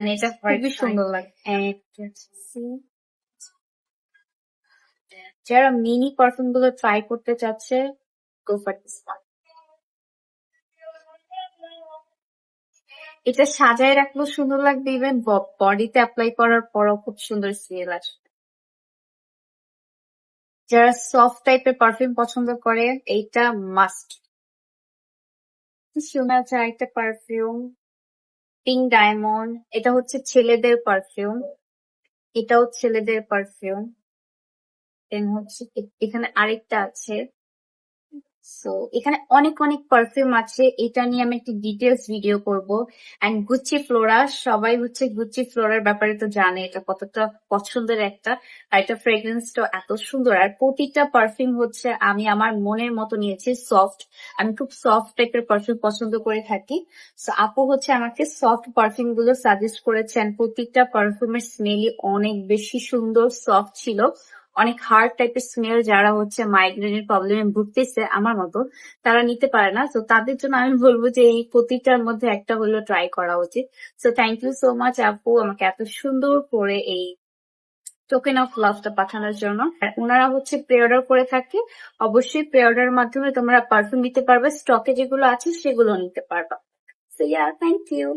মানে এটা খুবই সুন্দর লাগে। যারা মিনি পারফিউম গুলো ট্রাই করতে চাচ্ছে, গো ফর দিস ওয়ান। এটা সাজায় রাখলেও সুন্দর লাগবে, ইভেন বডিতে অ্যাপ্লাই করার পরও খুব সুন্দর স্মেল আসবে। যারা সফট টাইপের পারফিউম পছন্দ করে এইটা মাস্ট। শোনা যায় একটা পারফিউম, পিঙ্ক ডায়মন্ড, এটা হচ্ছে ছেলেদের পারফিউম, এটাও ছেলেদের পারফিউম। দেন হচ্ছে এখানে আরেকটা আছে। সো এখানে অনেক অনেক পারফিউম আছে, এটা নিয়ে আমি একটি ডিটেলস ভিডিও করব। এন্ড গুচি ফ্লোরা, সবাই হচ্ছে গুচি ফ্লোরার ব্যাপারে তো জানে এটা কতটা পছন্দের একটা, আর এটা ফ্রেগ্রেন্সটা এত সুন্দর, আর প্রতিটা পারফিউম হচ্ছে আমি আমার মনের মতো নিয়েছি, সফট। আমি খুব সফট টাইপের পারফিউম পছন্দ করে থাকি। সো আপু হচ্ছে আমাকে সফট পারফিউম গুলো সাজেস্ট করেছেন, প্রত্যেকটা পারফিউমের স্মেলই অনেক বেশি সুন্দর, সফট ছিল। অনেক হার্ড টাইপের স্মেল, যারা হচ্ছে মাইগ্রেনের প্রবলেমে ভুগতেছে আমার মতো, তারা নিতে পারে না। তো তাদের জন্য আমি বলবো যে এই প্রতিটার মধ্যে একটা হলেও ট্রাই করা উচিত। So thank you so much আপু আমাকে এত সুন্দর করে এই টোকেন অফ লাভটা পাঠানোর জন্য। আর ওনারা হচ্ছে প্রি অর্ডার করে থাকে, অবশ্যই প্রি অর্ডারের মাধ্যমে তোমরা পারফিউম নিতে পারবে, স্টকে যেগুলো আছে সেগুলো নিতে পারবা। So yeah, thank you.